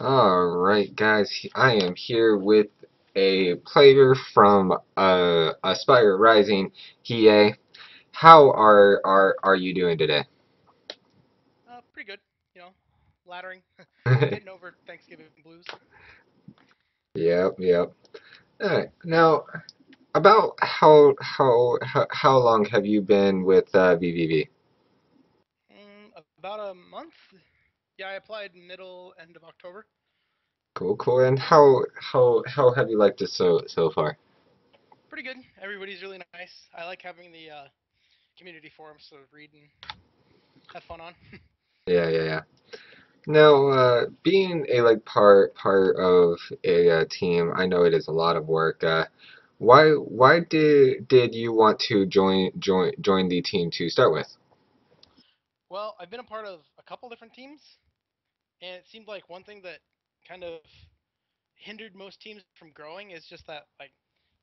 Alright guys, I am here with a player from Aspire Rising, Hiei. How are you doing today? Pretty good. You know, laddering, getting over Thanksgiving blues. Yep. Alright, now about how long have you been with vVv? About a month. Yeah, I applied end of October. Cool. And how have you liked it so far? Pretty good. Everybody's really nice. I like having the community forums to read and have fun on. Yeah. Now, being a part of a team, I know it is a lot of work. Why did you want to join the team to start with? Well, I've been a part of a couple different teams, and it seemed like one thing that kind of hindered most teams from growing is just that like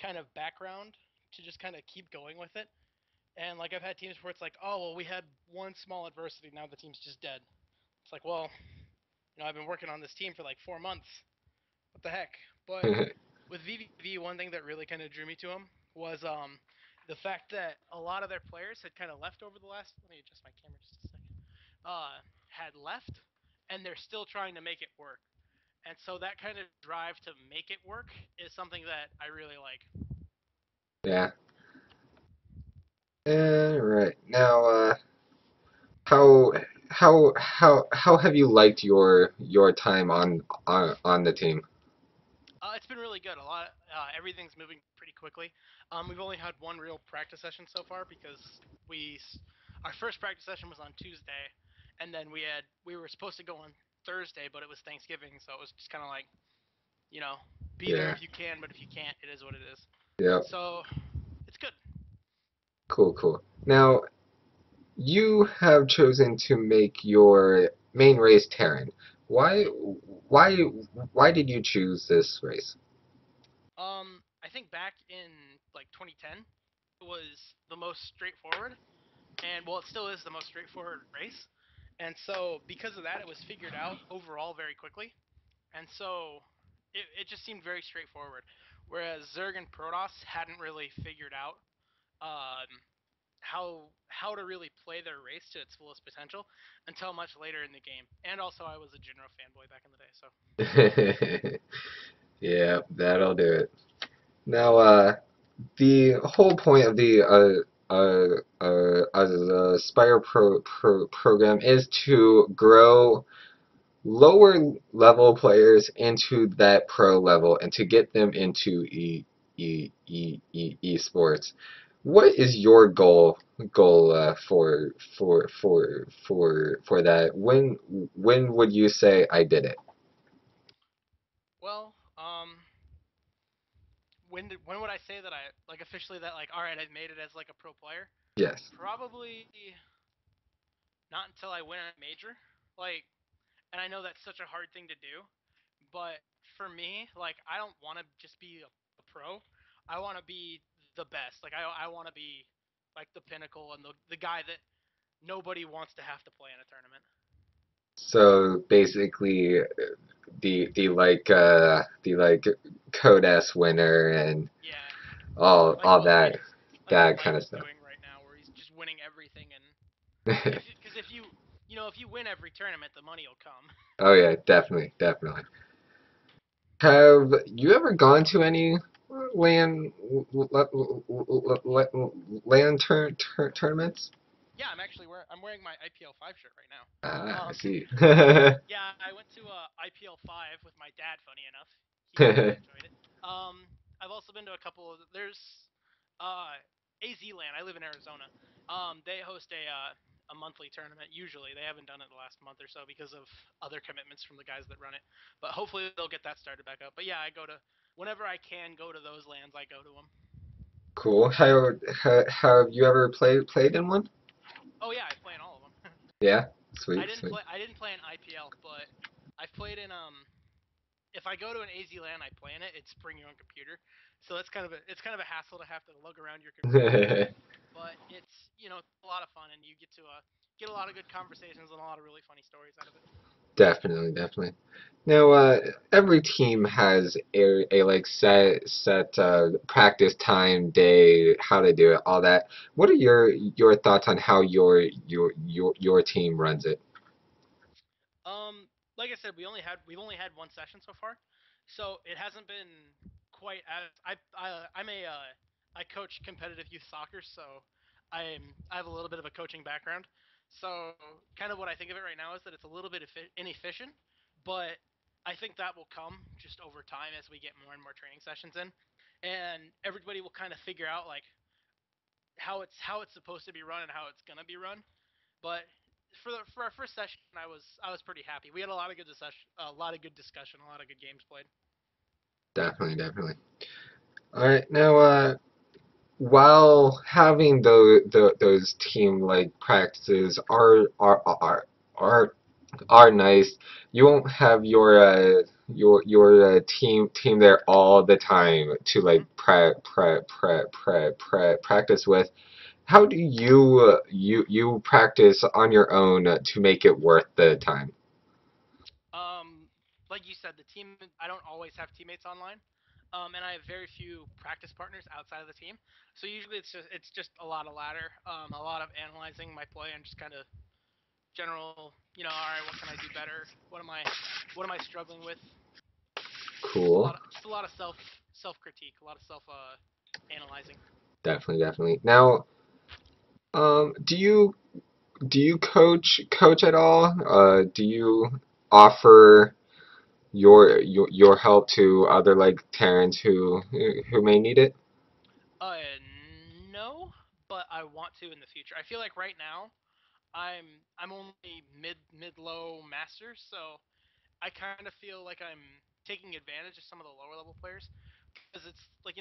kind of background to just kind of keep going with it. And like I've had teams where it's like, oh well, we had one small adversity, now the team's just dead. It's like, well, I've been working on this team for like 4 months. What the heck? But with vVv, one thing that really kind of drew me to them was the fact that a lot of their players had kind of left over the last. Let me adjust my camera just a second. Had left, and they're still trying to make it work. And so that kind of drive to make it work is something that I really like. Yeah. Right. Now, how how have you liked your time on the team? It's been really good. Everything's moving pretty quickly. We've only had one real practice session so far because we, our first practice session was on Tuesday, and then we were supposed to go on Thursday, but it was Thanksgiving, so it was just kind of like, you know, be there Yeah. if you can, but if you can't, it is what it is. Yep. So it's good. Cool. Now, you have chosen to make your main race Terran. Why why why did you choose this race? I think back in like 2010, it was the most straightforward, and well, it still is the most straightforward race. And so because of that, it was figured out overall very quickly. And so it just seemed very straightforward. Whereas Zerg and Protoss hadn't really figured out um, how to really play their race to its fullest potential until much later in the game. And also, I was a Jinro fanboy back in the day, so Yeah, that'll do it. Now, the whole point of the Spire program is to grow lower level players into that pro level and to get them into esports. What is your goal for that? When would you say I did it? well, when would I say that I like officially that like all right, I've made it as like a pro player? Yes. Probably not until I win a major. Like, and I know that's such a hard thing to do, but for me, like I don't want to just be a pro. I want to be the best. Like I want to be like the pinnacle and the guy that nobody wants to have to play in a tournament. So basically, the Code S winner and Yeah, all that like what kind of Mike's stuff. doing right now, where he's just winning everything. And if you if you win every tournament, the money will come. Oh yeah, definitely. Have you ever gone to any land land tournaments? Yeah, I'm wearing my IPL 5 shirt right now. Ah, I Um, see. yeah, I went to IPL 5 with my dad. Funny enough, he really enjoyed it. I've also been to a couple of there's uh AZ Land. I live in Arizona. They host a monthly tournament. Usually, they haven't done it the last month or so because of other commitments from the guys that run it. But hopefully, they'll get that started back up. But yeah, I go to whenever I can go to those lands. I go to them. Cool. Have you ever played in one? Oh yeah, I play in all of them. Yeah. Sweet. I didn't play in IPL, but I've played in if I go to an AZ LAN, I play in it. It's bring your own computer, so it's kind of a hassle to have to lug around your computer. But it's a lot of fun, and you get to get a lot of good conversations and a lot of really funny stories out of it. Definitely, definitely. Now, every team has a like set practice time, day, how to do it, all that. What are your thoughts on how your team runs it? Like I said, we've only had one session so far, so it hasn't been quite as I coach competitive youth soccer, so I have a little bit of a coaching background. So kind of what I think of it right now is that it's a little bit inefficient, but I think that will come just over time as we get more and more training sessions in, and everybody will kind of figure out like how it's supposed to be run and how it's gonna be run. But for our first session, I was pretty happy. We had a lot of good discussion, a lot of good games played. Definitely, definitely. All right, now, while having those team like practices are nice, you won't have your team there all the time to like Mm-hmm. practice with. How do you practice on your own to make it worth the time? Like you said, the team I don't always have teammates online, and I have very few practice partners outside of the team. So usually it's just a lot of ladder, a lot of analyzing my play and just kind of general, all right, what can I do better? What am I struggling with? Cool. Just a lot of self critique, a lot of self analyzing. Definitely, definitely. Now, do you coach at all? Do you offer your help to other like Terrans who may need it? Uh, no, but I want to in the future. I feel like right now I'm only mid low master, so I kind of feel like I'm taking advantage of some of the lower level players because it's like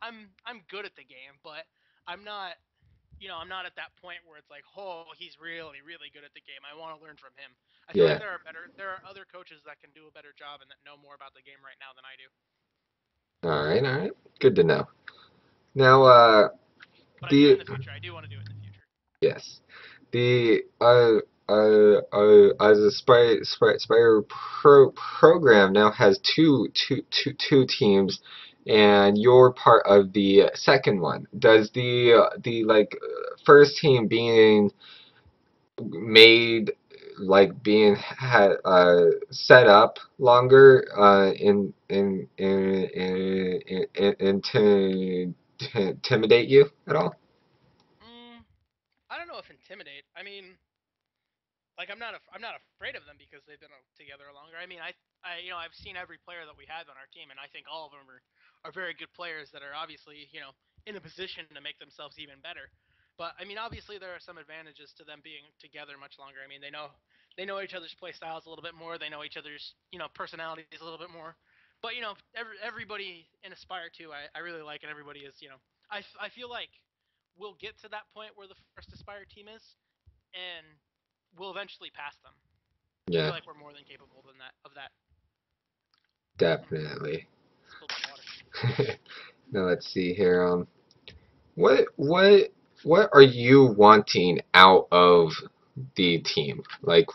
I'm good at the game, but I'm not I'm not at that point where it's like he's really good at the game. I want to learn from him. I feel like Yeah. there are other coaches that can do a better job and that know more about the game right now than I do. All right, all right. Good to know. Now, But the in the future, I do want to do it in the future. yes, the as a Spire program now has two teams, and you're part of the second one. Does the like first team being made like being had set up longer to intimidate you at all? Mm, I don't know if intimidate. I mean, like I'm not afraid of them because they've been together longer. I mean, I've seen every player that we have on our team, and I think all of them are very good players that are obviously in a position to make themselves even better. But I mean, obviously there are some advantages to them being together much longer. I mean, they know each other's play styles a little bit more. They know each other's personalities a little bit more. But everybody in Aspire 2, I really like, and everybody is I feel like we'll get to that point where the first Aspire team is, and we'll eventually pass them. I feel Yeah, like we're more than capable than that of that. Mm, definitely. spilled my water. Now let's see here. What what what are you wanting out of the team? Like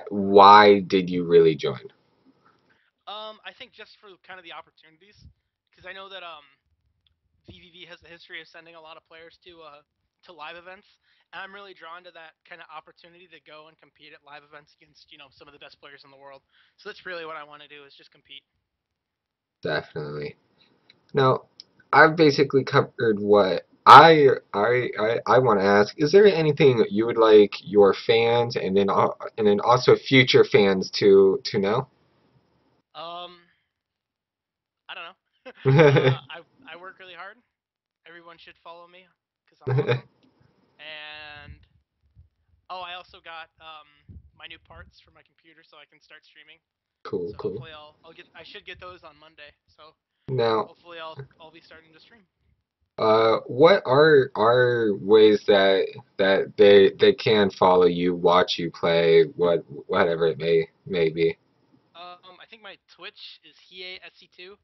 why did you really join? I think just for kind of the opportunities, because I know that vVv has a history of sending a lot of players to live events, and I'm really drawn to that kind of opportunity to go and compete at live events against some of the best players in the world. So that's really what I want to do is just compete. Definitely. Now, I've basically covered what I want to ask. Is there anything you would like your fans and then also future fans to know? Um, I don't know. I work really hard. Everyone should follow me because I'm awesome. And I also got my new parts for my computer so I can start streaming. Cool, So cool. hopefully I should get those on Monday. So Now, hopefully I'll be starting to stream. what are ways that they can follow you, watch you play, whatever it may be? I think my Twitch is Hiei SC2.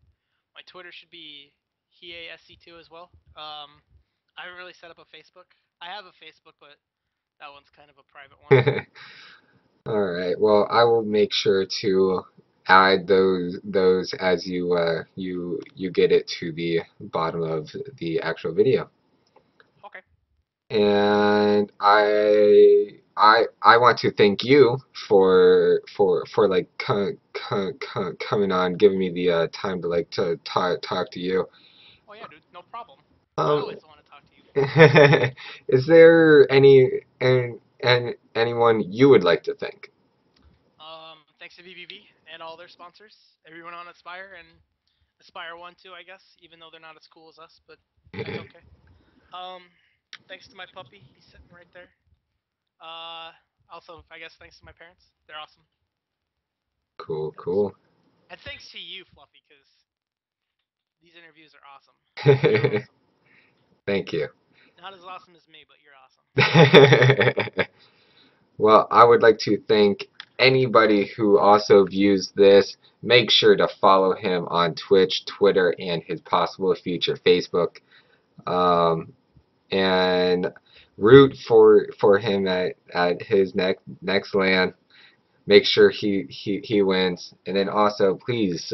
My Twitter should be Hiei SC2 as well. I haven't really set up a Facebook. I have a Facebook, but that one's kind of a private one. All right. Well, I will make sure to add those as you get it to the bottom of the actual video. Okay. And I want to thank you for like coming on, giving me the time to like to talk to you. Oh yeah, dude, no problem. I Um, always want to talk to you. is there anyone you would like to thank? Thanks to vVv and all their sponsors, everyone on Aspire and Aspire One too, I guess, even though they're not as cool as us, but that's okay. Um, Thanks to my puppy, he's sitting right there. Uh, Also, I guess thanks to my parents, they're awesome. Cool, That was, cool. and thanks to you, Fluffy, because these interviews are awesome. You're awesome. Thank you. Not as awesome as me, but you're awesome. Well, I would like to thank anybody who also views this. Make sure to follow him on Twitch, Twitter, and his possible future Facebook. Um, and root for him at his next land. Make sure he wins, and then also please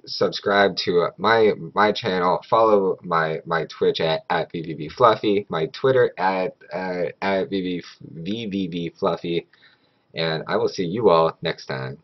subscribe to my channel. Follow my Twitch at vVv-Fluffy, my Twitter at vVv-Fluffy, and I will see you all next time.